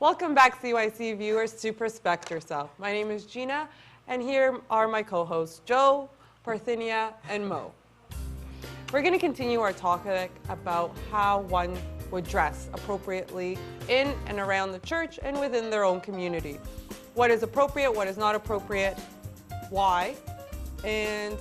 Welcome back, CYC viewers, to Perspect Yourself. My name is Gina, and here are my co-hosts, Joe, Parthenia, and Mo. We're going to continue our topic about how one would dress appropriately in and around the church and within their own community. What is appropriate, what is not appropriate, why, and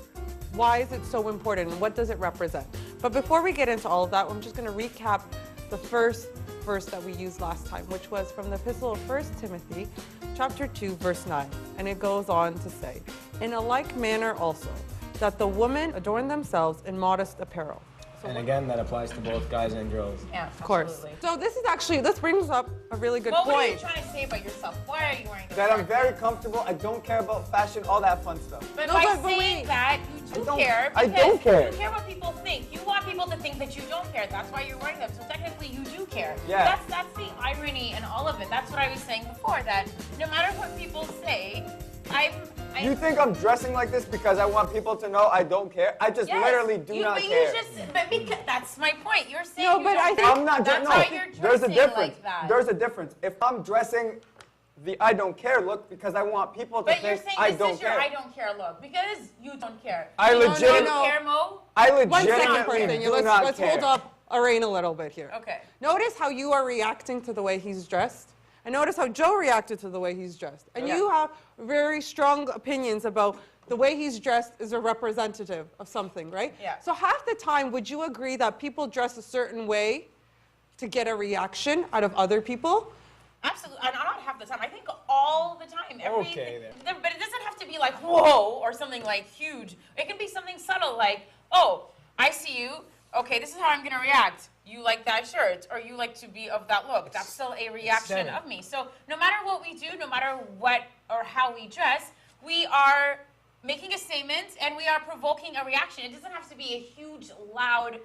why is it so important, and what does it represent? But before we get into all of that, I'm just going to recap the first verse that we used last time, which was from the epistle of 1 Timothy, chapter 2, verse 9. And it goes on to say, "In a like manner also, that the women adorn themselves in modest apparel." And again, that applies to both guys and girls. Yeah, Of course. absolutely. So this brings up a really good Well, point. what are you trying to say about yourself? Why are you wearing this That I'm shirt? very comfortable. I don't care about fashion, all that fun stuff. But No, by but saying wait. that, you do care. I Because don't care. You care what people think. You want people to think that you don't care. That's why you're wearing them. So technically, you do care. Yeah. That's the irony in all of it. That's what I was saying before. That no matter what people say, You think I'm dressing like this because I want people to know I don't care? I just Yes, literally do not but care. But because that's my point. You're saying No, you but don't I think- care. I'm not That's no, why you're there's a dressing difference. like that. There's a difference. If I'm dressing the I don't care look because I want people to But you're think saying I this don't is your care. I don't care look because you don't care. I You legit- don't No. care, Mo? I One second, legitimately Parthenia. do not Let's care. hold up Arain a little bit here. Okay. Notice how you are reacting to the way he's dressed. And notice how Joe reacted to the way he's dressed. And Yeah. you have very strong opinions about the way he's dressed is a representative of something, right? Yeah. So half the time, would you agree that people dress a certain way to get a reaction out of other people? Absolutely, and not half the time. I think all the time. Okay, But it doesn't have to be like whoa or something like huge. It can be something subtle like, oh, I see you. Okay, this is how I'm gonna react. You like that shirt, or you like to be of that look. That's still a reaction Aesthetic. of me. So no matter what we do, no matter what or how we dress, we are making a statement and we are provoking a reaction. It doesn't have to be a huge, loud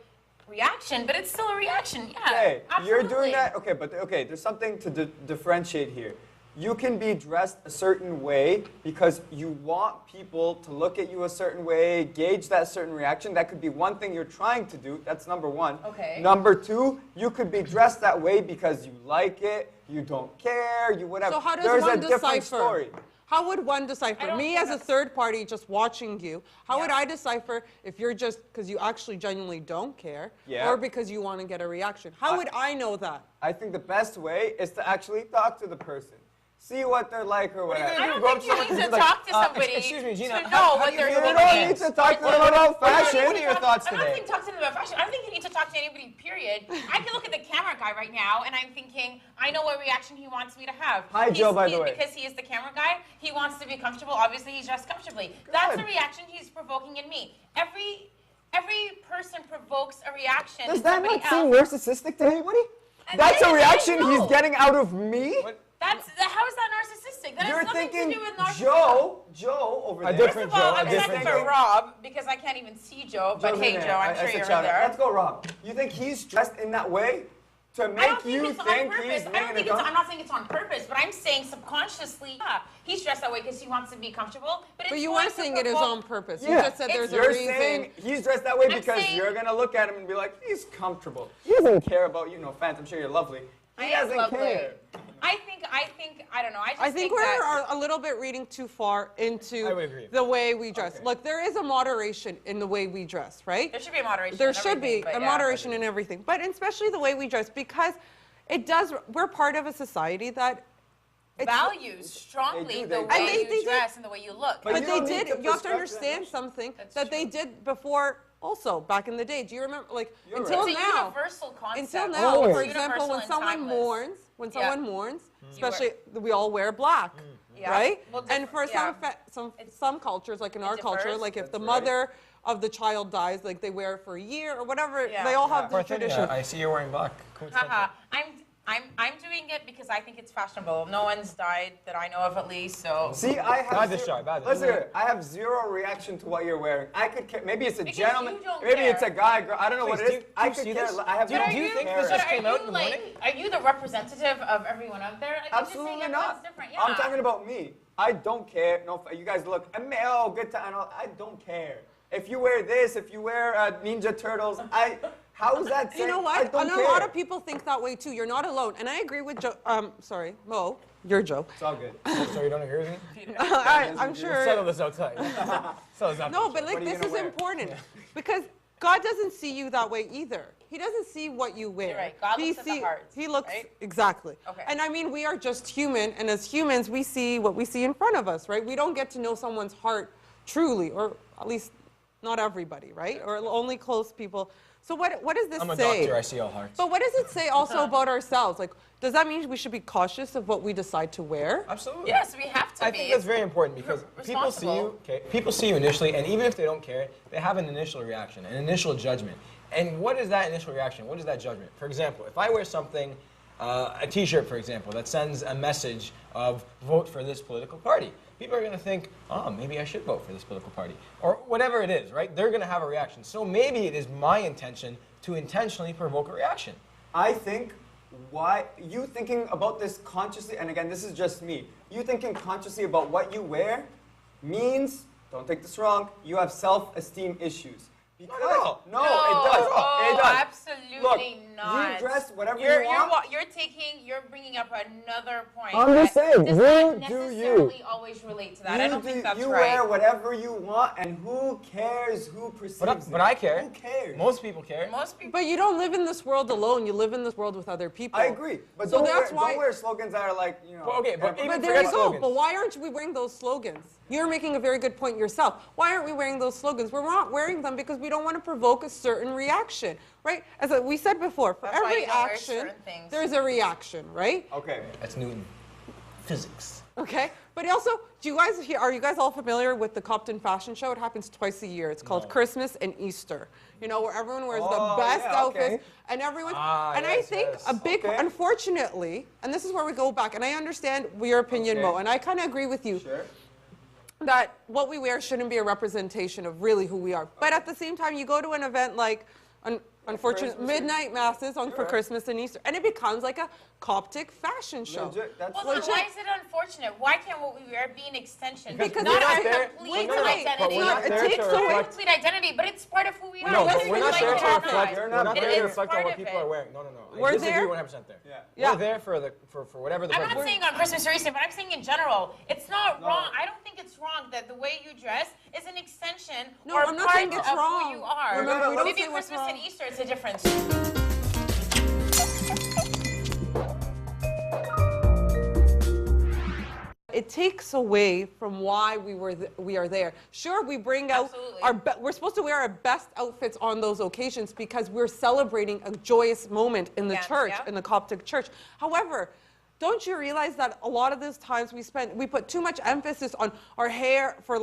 reaction, but it's still a reaction. Yeah, Okay, you're absolutely. doing that. Okay, but there's something to differentiate here. You can be dressed a certain way because you want people to look at you a certain way, gauge that certain reaction. That could be one thing you're trying to do. That's number one. Okay. Number two, you could be dressed that way because you like it, you don't care, you whatever. So how does There's one a different decipher? story. How would one I decipher? don't Me think as a that's- third party just watching you, how would Yeah. I decipher if you're just because you actually genuinely don't care Yeah. or because you want to get a reaction? How would I know that? I think the best way is to actually talk to the person. See what they're like or What are you whatever. gonna I don't Go up think you to need someone to who's like, talk to somebody excuse me, Gina, to how know do what you they're feel You about don't thinking. need to talk to them about I don't fashion. think What are your thoughts I'm not today? saying talk to them about fashion. I don't think you need to talk to anybody, period. I can look at the camera guy right now, and I'm thinking, I know what reaction he wants me to have. Hi, Joe, by the way. Because he is the camera guy, he wants to be comfortable. Obviously, he's dressed comfortably. That's the reaction he's provoking in me. Every person provokes a reaction Does in that somebody not seem else. narcissistic to anybody? And That's it a is, reaction I he's know. getting out of me? What? How is that narcissistic? That You're has nothing thinking to do with narcissism. Joe over A there. different First of all, Joe, a I'm different checking for Joe. Rob because I can't even see Joe. But Joe's hey, in Joe, there. I'm I sure said you're shout out. there. Let's go, Rob. You think he's dressed in that way to I don't make think you it's on think purpose. he's I don't making think a it's. gun? I'm not saying it's on purpose, but I'm saying subconsciously, yeah, he's dressed that way because he wants to be comfortable. But But it's you going are to saying it is provoke- on purpose. You Yeah. just said there's a You're reason. saying he's dressed that way I'm because saying- you're gonna look at him and be like, he's comfortable. He doesn't care about you, no offense. I'm sure you're lovely. He I am doesn't lovely. care. I don't know. I just I think we're that, a little bit reading too far into I would agree. the way we dress. Okay. Look, there is a moderation in the way we dress, right? there should be a moderation. There in should be everything, but a yeah. moderation in everything, but especially the way we dress because it does. We're part of a society that Values strongly They do, the they way do. And they you did. dress and the way you look. But But you they don't need did. to You have to prescribe that understand much. something That's that they true. did before. Also, back in the day, do you remember? Like You're until right. It's a now, universal concept. until now, Always. for It's example, universal when and someone timeless. mourns, Yeah. especially we all wear black, Yeah. right? Well, And for yeah. some cultures, like in our culture, differs. like if the That's mother of the child dies, like they wear it for a year or whatever. Yeah. They all have the Parthenia, tradition. I see you're wearing black. Coincidental. Haha. I'm doing it because I think it's fashionable. No one's died that I know of, at least. So See, I have Bad this zero, job, bad this. listen, here, I have zero reaction to what you're wearing. I could care. Maybe it's a Because gentleman. you don't Maybe care. it's a guy, girl. I don't know Please, what it do is. you- I do could you see care. this? I have Do no you think care. this just are came out you in the morning? are you the representative of everyone out there? Like, I'm just saying Absolutely everyone's not. different. Yeah. I'm talking about me. I don't care. No, you guys look. Oh, good time. I don't care. If you wear this, if you wear Ninja Turtles, How is that saying, You know I what? don't And care? a lot of people think that way too. You're not alone. And I agree with Joe. Sorry, Mo. You're Joe. It's all good. So you don't agree with me? I'm Settle sure. this outside. Settle this outside. No, but What like are you this gonna is wear? important because God doesn't see you that way either. He doesn't see what you wear. You're right. God He looks at the heart, He looks right? exactly. Okay. And I mean, we are just human, and as humans, we see what we see in front of us, right? We don't get to know someone's heart truly, or at least not everybody, right? Or only close people. So what does this I'm a say? doctor. I see all hearts. But what does it say also about ourselves? Like, does that mean we should be cautious of what we decide to wear? Absolutely. Yes, we have to I be. think that's very important because Re- people see you. responsible. Okay, people see you initially, and even if they don't care, they have an initial reaction, an initial judgment. And what is that initial reaction? What is that judgment? For example, if I wear something, a T-shirt, for example, that sends a message of vote for this political party, people are going to think, oh, maybe I should vote for this political party, or whatever it is, right? They're going to have a reaction. So maybe it is my intention to intentionally provoke a reaction. I think why you thinking about this consciously, and again, this is just me. You thinking consciously about what you wear means, don't take this wrong, you have self-esteem issues. Because, Not at all. No, it does. Oh, It does. absolutely Look, not. you dress whatever You're, you want. you're bringing up another point. I'm just that saying, does you not do you. necessarily always relate to that. I don't think that's you right. wear whatever you want, and who cares who perceives But it? I care. Who cares? Most people care. Most people. But you don't live in this world alone. You live in this world with other people. I agree, but So don't, that's wear, why- don't wear slogans that are like, you know. Well, okay, but everybody- even But there you forget go. slogans. But why aren't we wearing those slogans? You're making a very good point yourself. Why aren't we wearing those slogans? We're not wearing them because we don't want to provoke a certain reaction, right? As we said before, for That's why every you don't wear action, certain things. there's a reaction, right? Okay. That's Newton. Physics. Okay. But also, are you guys all familiar with the Copton fashion show? It happens twice a year. It's called No. Christmas and Easter. You know, where everyone wears Oh, the best yeah, okay. outfits, and everyone. and yes, I think yes. a big, Okay. unfortunately, and this is where we go back. And I understand your opinion, Okay. Mo, and I kind of agree with you. Sure. That what we wear shouldn't be a representation of really who we are. But at the same time, you go to an event like, unfortunate Christmas midnight masses for Sure. Christmas and Easter, and it becomes like a Coptic fashion show. Legit, that's Well, then Legit. why is it unfortunate? Why can't what we wear be an extension? Because not we're not our there- complete no, no, no, but identity. we're not It there takes to away- Not reflect. complete identity, but it's part of who we are. No, whether but we're we not like there it to or not. reflect. You're We're not not there there to to It's reflect part on what of people it. are wearing. No, no, no. I We're disagree there- 100% there. Yeah. Yeah. We're there for whatever the I'm purpose not is. saying on Christmas or Easter, but I'm saying in general. It's not No. wrong. I don't think it's wrong that the way you dress is an extension No, or I'm not part saying it's of wrong. who you are. Remember, we don't Maybe say what's Christmas and wrong. Easter, it's a difference. It takes away from why we are there. Sure, we bring out Absolutely. we're supposed to wear our best outfits on those occasions because we're celebrating a joyous moment in the Yes, church, yeah. in the Coptic church. However, don't you realize that a lot of those times we put too much emphasis on our hair for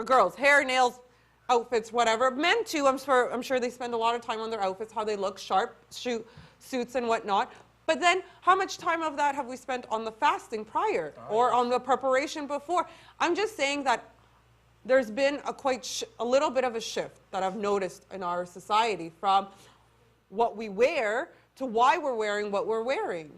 girls, hair, nails, outfits, whatever. Men too, I'm sure they spend a lot of time on their outfits, how they look, sharp suits and whatnot. But then, how much time of that have we spent on the fasting prior or on the preparation before? I'm just saying that there's been a little bit of a shift that I've noticed in our society from what we wear to why we're wearing what we're wearing.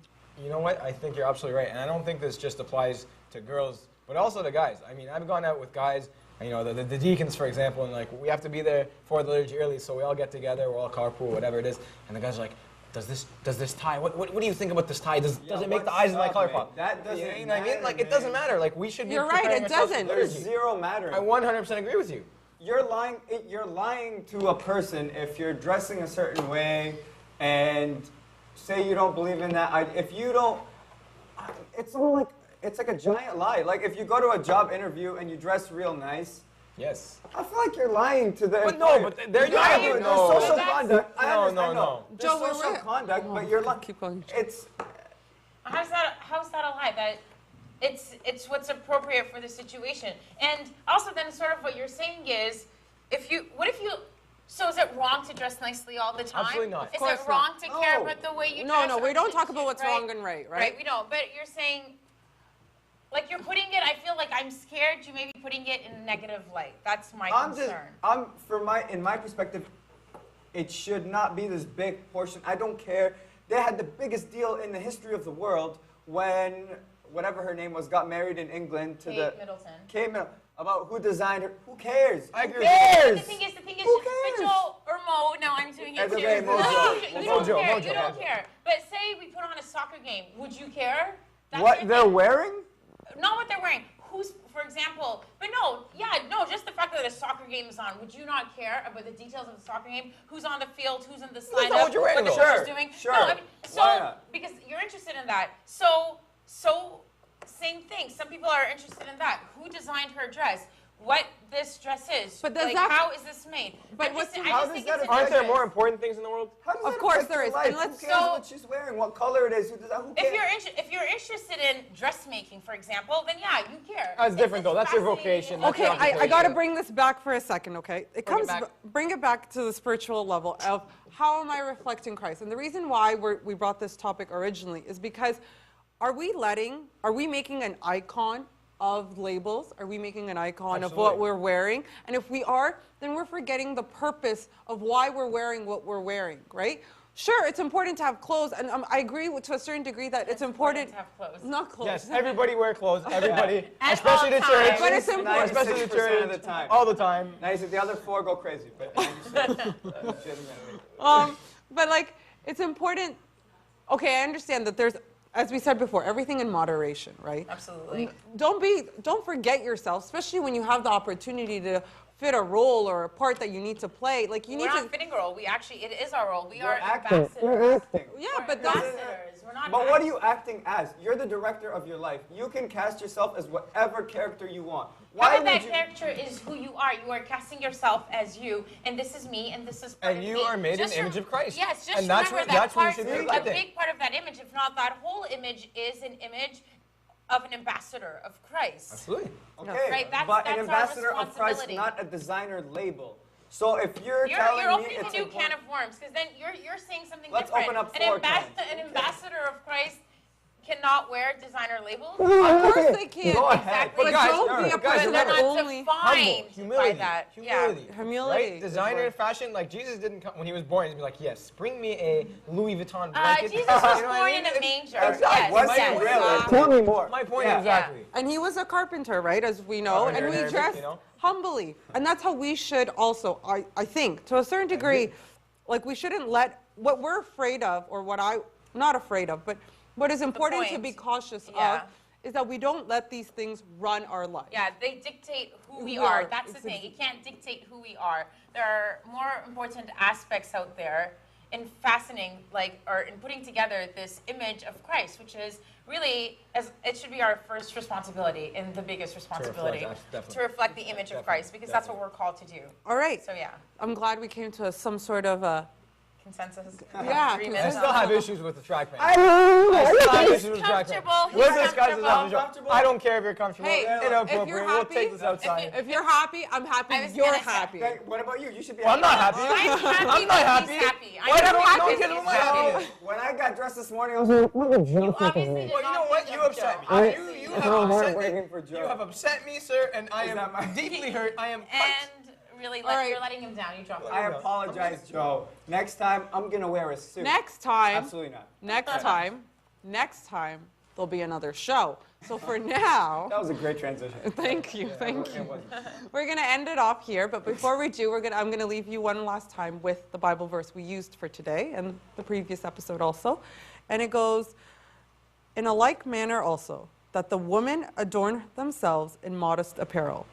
You know what? I think you're absolutely right. And I don't think this just applies to girls, but also to guys. I mean, I've gone out with guys, you know, the deacons, for example, and like, we have to be there for the liturgy early, so we all get together, we're all carpool, whatever it is. And the guys are like, does this tie, what do you think about this tie? Does it make the eyes of my color pop? That doesn't You know what I mean? matter, Like, it doesn't man. matter. Like, we should be You're right, preparing it ourselves for doesn't. There's liturgy. zero matter. I 100% agree with you. You're lying to a person if you're dressing a certain way and say you don't believe in that. If you don't, it's like a giant lie. Like if you go to a job interview and you dress real nice, Yes. I feel like you're lying to the But no, employer. but they're You lying. have to- No. There's social That's- conduct. I No, understand, no, I know. no. There's Joe, we're social right. conduct, but you're lying. Keep going. It's How's that a lie? That it's what's appropriate for the situation. And also then sort of what you're saying is, so is it wrong to dress nicely all the time? Absolutely not. Of Is course it wrong not. to care No. about the way you No, dress? no, we or don't should- talk about what's right? wrong and right, right? Right, we don't. But you're saying, like you're putting it, I feel like I'm scared you may be putting it in a negative light. That's my concern. In my perspective, it should not be this big portion. I don't care. They had the biggest deal in the history of the world when whatever her name was got married in England to Kate Middleton. Kate Middleton. about who designed her. Who cares? I Who agree. cares? The thing is, Who but cares? Joe or Mo, no, I'm doing it It's too. okay, Mo, No, Joe. you Mo, don't Joe, care. Mo, You Joe. don't care. But say we put on a soccer game, would you care? That's What your they're thing. wearing? Not what they're wearing. Who's, for example, but no, just the fact that a soccer game is on. Would you not care about the details of the soccer game? Who's on the field? Who's in the not lineup? what you're wearing, What the though. coach is Sure, doing? sure. No, I mean, so Why not? because you're interested in that. So same thing. Some people are interested in that. Who designed her dress? What this dress is? But does like, that- how is this made? But I what's- just how think does that it's affect Aren't there interest. more important things in the world? How does Of that course affect there your is, life? and Who let's- cares So- what she's wearing? What color it is? Who does that? Who cares? If you're interested in dressmaking, for example, then yeah, you care. That's different, though. That's your fascinating. vocation. That's Okay, your I got to occupation. bring this back for a second, okay? back. Bring it back to the spiritual level of how am I reflecting Christ? And the reason why we brought this topic originally is because are we making an icon of labels? Are we making an icon of what Absolutely. we're wearing? And if we are, then we're forgetting the purpose of why we're wearing what we're wearing, right? Sure, it's important to have clothes, and I agree to a certain degree that it's important to have clothes. Not clothes. Yes, everybody wear clothes. Everybody, At especially all the church. times. But it's important. Especially the 96% church. of the time. All the time. Nice. The other four go crazy. But legitimately. But like, it's important. Okay, I understand that there's, as we said before, everything in moderation, right? Absolutely. Don't forget yourself, especially when you have the opportunity to fit a role or a part that you need to play. Like you We're need not to. fitting a role. It is our role. We You're are acting. ambassadors. You're acting. Yeah, We're but that's. ambassadors. We're not. But what are actors. you acting as? You're the director of your life. You can cast yourself as whatever character you want. How Why about that would you? character is who you are? You are casting yourself as you, and this is me, and this is part And of you me. are made in Just the image of Christ. Yes, just And that's remember what- that that's what you part. should be A reflecting. big part of that image, if not that whole image, is an image of an ambassador of Christ. Absolutely. Okay, Right, that's- but that's an our ambassador of Christ, responsibility. not a designer label. So if you're You're telling me opening a it's new important, can of worms because then you're saying something Let's different. open up An 4 cans. An ambassador of Christ cannot wear designer labels. Of course they can. Go ahead. Exactly. But guys, don't be a no, guys, person They're that not only. defined Humility. by that. Humility. Yeah. Humility. Right? Designer fashion, like Jesus didn't come when he was born. He'd be like, yes, bring me a Louis Vuitton blanket. Jesus was You know what I born mean? in a It's- manger. Exactly. Yes, was My he yes. point- really? Tell me more. My point Yeah. exactly. And he was a carpenter, right, as we know, and Carpenter we and dress everything, you know? humbly. And that's how we should also, I think, to a certain degree, like we shouldn't let, what we're afraid of, or what not afraid of, but what is important to point. be cautious Yeah. of, is that we don't let these things run our life. Yeah, they dictate who we We are. are. That's the It's thing. It can't dictate who we are. There are more important aspects out there in fastening, or in putting together this image of Christ, which is really, as it should be our first responsibility and the biggest responsibility definitely. to reflect the image of Christ, because that's what we're called to do. All right. So yeah, I'm glad we came to some sort of a, consensus. Yeah, agreement. I still have issues with the track pants. I still have He's issues with the track pants. comfortable. He's We'll discuss this comfortable. after the show. I don't care if you're comfortable. Hey, if you're Inappropriate. We'll happy- take this outside. if you're happy, I'm happy, I was you're gonna say- happy. Then what about you? You should be Well, I'm happy. not happy. I'm happy. I'm not that happy. He's happy. Why I'm don't happy care that about he's my happy. happiness? When I got dressed this morning, I was like, You obviously did Well, you not know what? think You of upset me. Joe. Obviously You you have did not. upset waiting me. for Joe. You have upset me, sir, and I Is that my- am deeply hurt. I am cut. And really, All right. you're letting him down. You dropped him. I apologize, Joe. Next time, I'm going to wear a suit. Next time, Absolutely not. next time, there'll be another show. So for now, That was a great transition. thank you. It was. We're going to end it off here, but before we do, I'm going to leave you one last time with the Bible verse we used for today and the previous episode also. And it goes, in a like manner also, that the women adorn themselves in modest apparel,